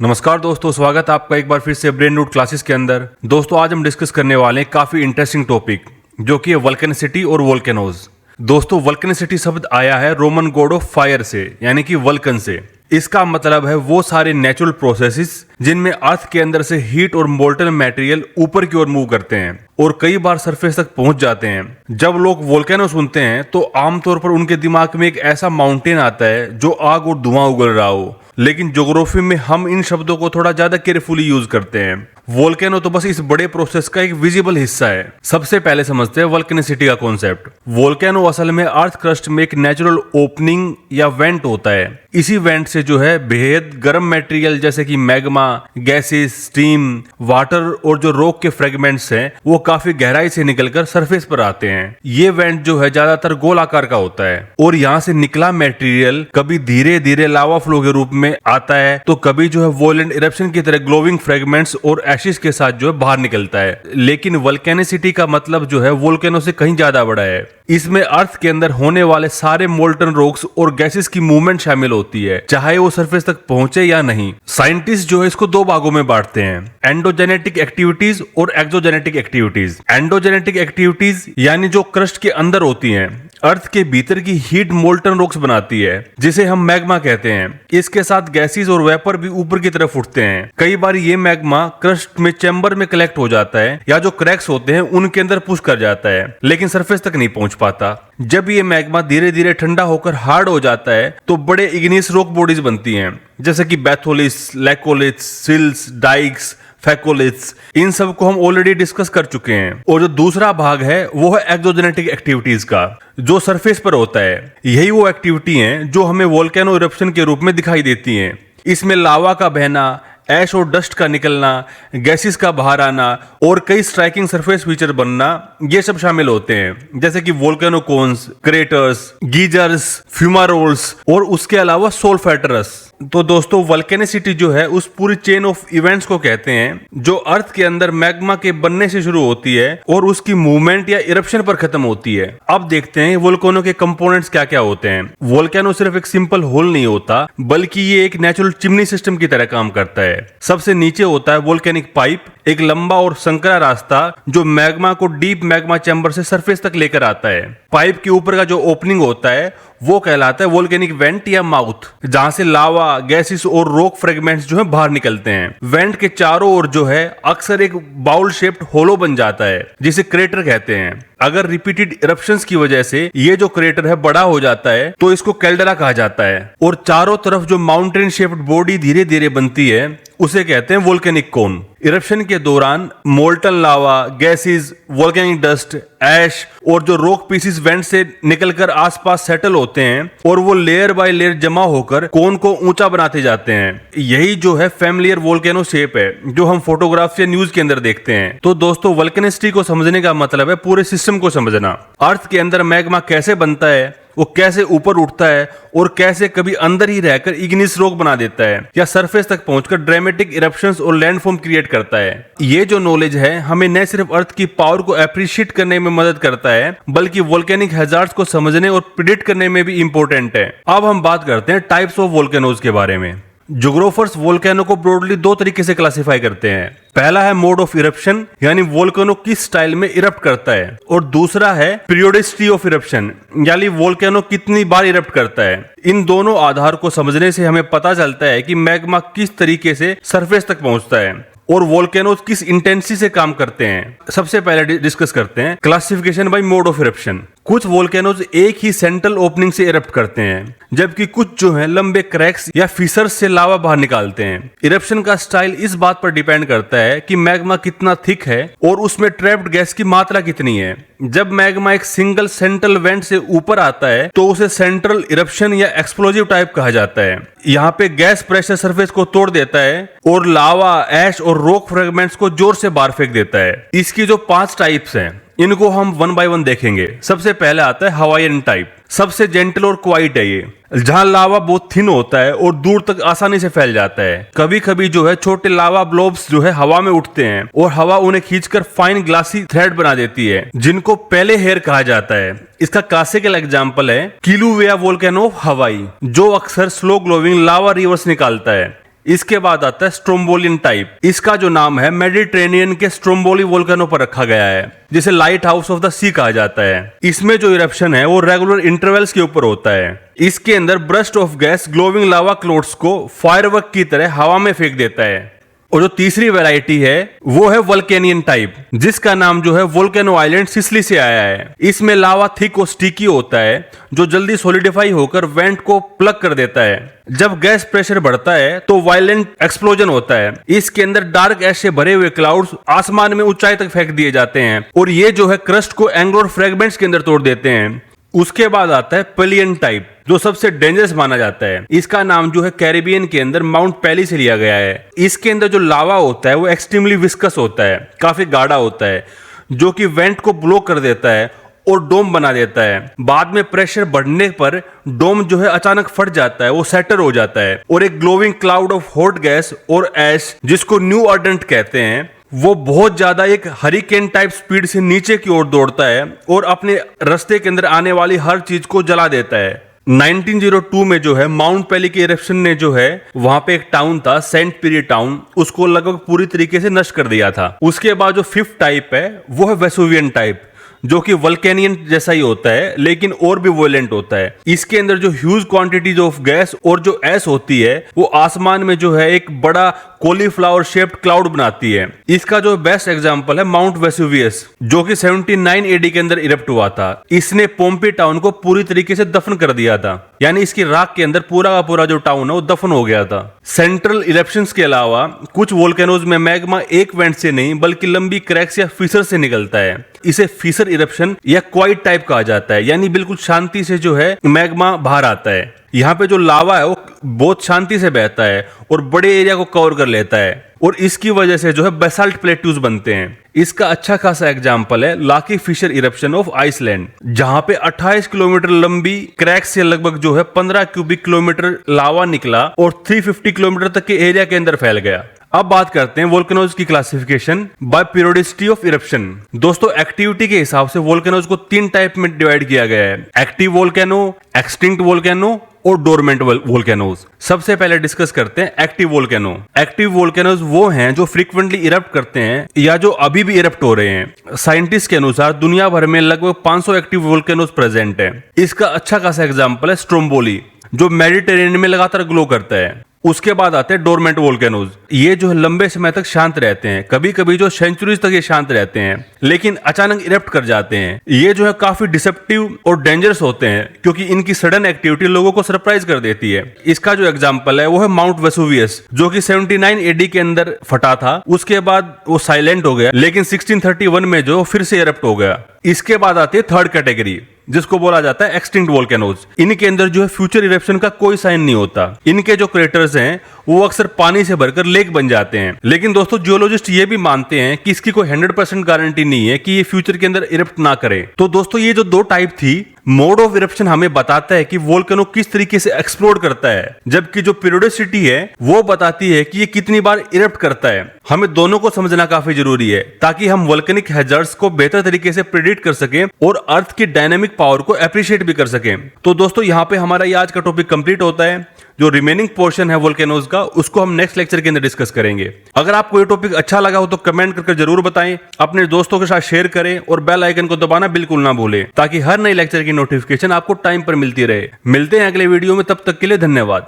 नमस्कार दोस्तों, स्वागत है आपका एक बार फिर से ब्रेन रूट क्लासेस के अंदर। दोस्तों आज हम डिस्कस करने वाले हैं काफी इंटरेस्टिंग टॉपिक जो कि है वल्केनिसिटी और वोल्केनोज। दोस्तों वल्केनिसिटी शब्द आया है रोमन गॉड ऑफ फायर से, यानी कि वल्कन से। इसका मतलब है वो सारे नेचुरल प्रोसेसेस जिनमें अर्थ के अंदर से हीट और मोल्टन मटेरियल ऊपर की ओर मूव करते हैं और कई बार सरफेस तक पहुंच जाते हैं। जब लोग वोल्केनो सुनते हैं तो आमतौर पर उनके दिमाग में एक ऐसा माउंटेन आता है जो आग और धुआं उगल रहा हो, लेकिन ज्योग्राफी में हम इन शब्दों को थोड़ा ज्यादा केयरफुली यूज करते हैं। वोल्केनो तो बस इस बड़े प्रोसेस का एक विजिबल हिस्सा है। सबसे पहले समझते हैं वल्केनिसिटी का कॉन्सेप्ट। वोल्केनो असल में अर्थ क्रस्ट में एक नेचुरल ओपनिंग या वेंट होता है। इसी वेंट से जो है बेहद गर्म मटेरियल जैसे कि मैग्मा, गैसेस, स्टीम, वाटर और जो रॉक के फ्रेगमेंट्स हैं वो काफी गहराई से निकलकर सरफेस पर आते हैं। ये वेंट जो है ज्यादातर गोल आकार का होता है और यहाँ से निकला मटेरियल कभी धीरे धीरे लावा फ्लो के रूप में आता है तो कभी जो है वोलेंट इरप्शन की तरह ग्लोविंग फ्रेगमेंट्स और एशिस के साथ जो है बाहर निकलता है। लेकिन वल्केनिसिटी का मतलब जो है वोल्केनो से कहीं ज्यादा बड़ा है। इसमें अर्थ के अंदर होने वाले सारे मोल्टन रॉक्स और गैसेस की मूवमेंट शामिल होती है, चाहे वो सरफेस तक पहुंचे या नहीं। साइंटिस्ट जो है इसको दो भागों में बांटते हैं, एंडोजेनेटिक एक्टिविटीज और एक्सोजेनेटिक एक्टिविटीज। एंडोजेनेटिक एक्टिविटीज यानी जो क्रस्ट के अंदर होती हैं, अर्थ के भीतर की हीट मोल्टन रॉक्स बनाती है जिसे हम मैग्मा कहते हैं। इसके साथ गैसेस और वेपर भी ऊपर की तरफ उठते हैं। कई बार ये मैग्मा क्रस्ट में चैम्बर में कलेक्ट हो जाता है या जो क्रैक्स होते हैं उनके अंदर पुश कर जाता है, लेकिन सरफेस तक नहीं पहुंच पाता। जब ये मैग्मा धीरे धीरे ठंडा होकर हार्ड हो जाता है तो बड़े इग्नियस रॉक बॉडीज बनती हैं, जैसे कि बैथोलिथ्स, लैकोलिथ्स, सिल्स, डाइक्स, फैकोलिथ्स। इन सब को हम ऑलरेडी डिस्कस कर चुके हैं। और जो दूसरा भाग है वो है एक्सोजेनेटिक एक्टिविटीज का, जो सरफेस पर होता है। यही वो एक्टिविटी हैं जो हमें वोल्केनो इरप्शन के रूप में दिखाई देती हैं। इसमें लावा का बहना, ऐश और डस्ट का निकलना, गैसेस का बाहर आना और कई स्ट्राइकिंग सरफेस फीचर बनना, ये सब शामिल होते हैं, जैसे कि volcano cones, craters, geysers, fumaroles और उसके अलावा सोलफेटरस। तो दोस्तों वल्केनिसिटी जो है उस पूरी चेन ऑफ इवेंट्स को कहते हैं जो अर्थ के अंदर मैग्मा के बनने से शुरू होती है और उसकी मूवमेंट या इरप्शन पर खत्म होती है। अब देखते हैं वोल्केनो के कंपोनेंट्स क्या क्या होते हैं। वोल्केनो सिर्फ एक सिंपल होल नहीं होता, बल्कि ये एक नेचुरल चिमनी सिस्टम की तरह काम करता है। सबसे नीचे होता है वोल्केनिक पाइप, एक लंबा और संकरा रास्ता जो मैग्मा को डीप मैग्मा चैम्बर से सरफेस तक लेकर आता है। पाइप के ऊपर का जो ओपनिंग होता है वो कहलाता है वोल्केनिक वेंट या माउथ, जहां से लावा, गैसेस और रॉक फ्रेगमेंट्स जो है बाहर निकलते हैं। वेंट के चारों ओर जो है अक्सर एक बाउल शेप्ड होलो बन जाता है जिसे क्रेटर कहते हैं। अगर रिपीटेड इरप्शंस की वजह से ये जो क्रेटर है बड़ा हो जाता है तो इसको कैल्डेरा कहा जाता है। और चारों तरफ जो माउंटेन शेप्ड बॉडी धीरे धीरे बनती है उसे कहते हैं वोल्केनिक कोन। इरप्शन के दौरान मोल्टन लावा, गैसेस, वोल्केनिक डस्ट, ऐश और जो रॉक पीसेस वेंट से निकलकर आसपास सेटल होते हैं और वो लेयर बाय लेयर जमा होकर कोन को ऊंचा बनाते जाते हैं। यही जो है फैमिलियर वोल्केनो शेप है जो हम फोटोग्राफ्स या न्यूज के अंदर देखते हैं। तो दोस्तों वल्केनिसिटी को समझने का मतलब है पूरे सिस्टम को समझना। अर्थ के अंदर मैग्मा कैसे बनता है, वो कैसे ऊपर उठता है और कैसे कभी अंदर ही रहकर इग्नियस रॉक बना देता है या सरफेस तक पहुंचकर ड्रामेटिक इरप्शंस और लैंडफॉर्म क्रिएट करता है। ये जो नॉलेज है हमें न सिर्फ अर्थ की पावर को अप्रिशिएट करने में मदद करता है बल्कि वोल्केनिक हैजार्ड्स को समझने और प्रिडिक्ट करने में भी इंपॉर्टेंट है। अब हम बात करते हैं टाइप्स ऑफ वोल्केनोज के बारे में। ज्योग्राफर्स वोल्केनो को ब्रॉडली दो तरीके से क्लासिफाई करते हैं। पहला है मोड ऑफ इरप्शन, यानी वोल्केनो किस स्टाइल में इरप्ट करता है, और दूसरा है पीरियोडिसिटी ऑफ इरप्शन, यानी वोल्केनो कितनी बार इरप्ट करता है। इन दोनों आधार को समझने से हमें पता चलता है कि मैग्मा किस तरीके से सरफेस तक पहुंचता है और वोल्केनोज किस इंटेंसिटी से काम करते हैं। सबसे पहले डिस्कस करते हैं classification bye mode of eruption. कुछ वोल्केनोज एक ही सेंट्रल ओपनिंग से इरप्ट करते हैं, जबकि कुछ जो हैं लंबे क्रैक्स या फिसर्स से लावा बाहर निकालते हैं। इरप्शन का स्टाइल इस बात पर डिपेंड करता है कि मैग्मा कितना थिक है और उसमें ट्रैप्ड गैस की मात्रा कितनी है। जब मैग्मा एक सिंगल सेंट्रल वेंट से ऊपर आता है तो उसे सेंट्रल इरप्शन या एक्सप्लोजिव टाइप कहा जाता है। यहाँ पे गैस प्रेशर सरफेस को तोड़ देता है और लावा, ऐश और रॉक फ्रेगमेंट्स को जोर से बाहर फेंक देता है। इसकी जो 5 टाइप्स हैं इनको हम वन बाय वन देखेंगे। सबसे पहले आता है हवाईयन टाइप। सबसे जेंटल और क्वाइट है ये, जहां लावा बहुत थिन होता है और दूर तक आसानी से फैल जाता है। कभी कभी जो है छोटे लावा ब्लोब्स जो है हवा में उठते हैं और हवा उन्हें खींचकर फाइन ग्लासी थ्रेड बना देती है जिनको पहले हेयर कहा जाता है। इसका क्लासिकल एग्जांपल है किलुवेआ वोल्केनो ऑफ हवाई, जो अक्सर स्लो ग्लोविंग लावा रिवर्स निकालता है। इसके बाद आता है स्ट्रोम्बोलियन टाइप। इसका जो नाम है मेडिटेरेनियन के स्ट्रोम्बोली वोल्केनो पर रखा गया है, जिसे लाइट हाउस ऑफ द सी कहा जाता है। इसमें जो इरप्शन है वो रेगुलर इंटरवल्स के ऊपर होता है। इसके अंदर burst of gas glowing lava clouds को फायरवर्क की तरह हवा में फेंक देता है। और जो तीसरी वैरायटी है वो है वल्केनियन टाइप, जिसका नाम जो है वोल्केनो आइलैंड सिसिली से आया है। इसमें लावा थिक और स्टिकी होता है, जो जल्दी सॉलिडिफाई होकर वेंट को प्लग कर देता है। जब गैस प्रेशर बढ़ता है तो वायलेंट एक्सप्लोजन होता है। इसके अंदर डार्क ऐश से भरे हुए क्लाउड्स आसमान में ऊंचाई तक फेंक दिए जाते हैं और ये जो है क्रस्ट को एंगुलर फ्रेगमेंट्स के अंदर तोड़ देते हैं। उसके बाद आता है पेलियन टाइप, जो सबसे डेंजरस माना जाता है। इसका नाम जो है कैरिबियन के अंदर माउंट पेली से लिया गया है। इसके अंदर जो लावा होता है वो एक्सट्रीमली विस्कस होता है, काफी गाढ़ा होता है, जो कि वेंट को ब्लॉक कर देता है और डोम बना देता है। बाद में प्रेशर बढ़ने पर डोम जो है अचानक फट जाता है, वो सेटर हो जाता है और एक glowing cloud of hot gas और ऐश, जिसको न्यू अर्डेंट कहते हैं, वो बहुत ज्यादा एक हरिकेन टाइप स्पीड से नीचे की ओर दौड़ता है और अपने रास्ते के अंदर आने वाली हर चीज को जला देता है। 1902 में जो है माउंट पेली के इरप्शन ने जो है वहां पे एक टाउन था सेंट पीरी टाउन, उसको लगभग पूरी तरीके से नष्ट कर दिया था। उसके बाद जो फिफ्थ टाइप है वो है वेसुवियन टाइप, जो कि वल्केनियन जैसा ही होता है लेकिन और भी वोलेंट होता है। इसके अंदर जो ह्यूज क्वांटिटीज ऑफ गैस और जो ऐश होती है वो आसमान में जो है एक बड़ा कॉलीफ्लावर शेप्ड क्लाउड बनाती है। इसका जो बेस्ट एग्जांपल है माउंट वेसुवियस, जो कि 79 एडी के अंदर इरप्ट हुआ था। इसने पोम्पी टाउन को पूरी तरीके से दफन कर दिया था, यानी इसकी राख के अंदर पूरा का पूरा जो टाउन है वो दफन हो गया था। सेंट्रल इरप्शंस के अलावा कुछ वोल्केनोज में मैग्मा एक वेंट से नहीं बल्कि लंबी क्रैक्स या फीसर से निकलता है। इसे फीसर इरप्शन या क्वाइट टाइप कहा जाता है, यानी बिल्कुल शांति से जो है मैग्मा बाहर आता है। यहाँ पे जो लावा है वो बहुत शांति से बहता है और बड़े एरिया को कवर कर लेता है और इसकी वजह से जो है बेसाल्ट प्लेट्यूज बनते हैं। इसका अच्छा खासा एग्जाम्पल है Laki fissure eruption of Iceland, जहां पे 28 किलोमीटर लंबी क्रैक से लगभग जो है 15 क्यूबिक किलोमीटर लावा निकला और 350 किलोमीटर तक के एरिया के अंदर फैल गया। अब बात करते हैं वोल्केनोज की classification bye periodicity of eruption. दोस्तों एक्टिविटी के हिसाब से वोल्केनोज को 3 टाइप में डिवाइड किया गया है: एक्टिव वोल्केनो, एक्सटिंक्ट वोल्केनो और डोरमेंट वोल्केनोज। सबसे पहले डिस्कस करते हैं एक्टिव वोल्केनो। एक्टिव वोल्केनोज वो हैं जो फ्रीक्वेंटली इरप्ट करते हैं या जो अभी भी इरप्ट हो रहे हैं। साइंटिस्ट के अनुसार दुनिया भर में लगभग 500 एक्टिव वोल्केनोज प्रेजेंट है। इसका अच्छा खासा एग्जांपल है स्ट्रोम्बोली, जो मेडिटेरेनियन में लगातार ग्लो करता है। उसके बाद आते हैं डोरमेंट वोल्केनोज। ये जो है लंबे समय तक शांत रहते हैं, कभी कभी जो सेंचुरीज तक ये शांत रहते हैं, लेकिन अचानक इरप्ट कर जाते हैं। ये जो है काफी डिसेप्टिव और डेंजरस होते हैं क्योंकि इनकी सडन एक्टिविटी लोगों को सरप्राइज कर देती है। इसका जो एग्जांपल है वो है माउंट वेसुवियस, जो कि 79 एडी के अंदर फटा था। उसके बाद वो साइलेंट हो गया, लेकिन 1631 में जो फिर से इरप्ट हो गया। इसके बाद आती है थर्ड कैटेगरी, जिसको बोला जाता है एक्सटिंक्ट वोल्केनोज। इनके अंदर जो है फ्यूचर इरप्शन का कोई साइन नहीं होता। इनके जो क्रेटर्स हैं वो अक्सर पानी से भरकर लेक बन जाते हैं। लेकिन दोस्तों जियोलॉजिस्ट ये भी मानते हैं कि इसकी कोई 100% गारंटी नहीं है कि ये फ्यूचर के अंदर इरप्ट ना करे। तो दोस्तों ये जो 2 टाइप थी, मोड ऑफ इरप्शन हमें बताता है कि वोल्केनो किस तरीके से एक्सप्लोड करता है, जबकि जो पीरियोडिसिटी है वो बताती है कि ये कितनी बार इरप्ट करता है। हमें दोनों को समझना काफी जरूरी है ताकि हम वोल्केनिक हैजर्ड्स को बेहतर तरीके से प्रेडिक्ट कर सकें और अर्थ की डायनेमिक पावर को अप्रिशिएट भी कर सकें। तो दोस्तों यहाँ पे हमारा ये आज का टॉपिक कंप्लीट होता है। जो रिमेनिंग पोर्शन है वोल्केनोज का, उसको हम नेक्स्ट लेक्चर के अंदर डिस्कस करेंगे। अगर आपको ये टॉपिक अच्छा लगा हो तो कमेंट करके जरूर बताएं, अपने दोस्तों के साथ शेयर करें और बेल आइकन को दबाना बिल्कुल ना भूलें ताकि हर नई लेक्चर की नोटिफिकेशन आपको टाइम पर मिलती रहे। मिलते हैं अगले वीडियो में, तब तक के लिए धन्यवाद।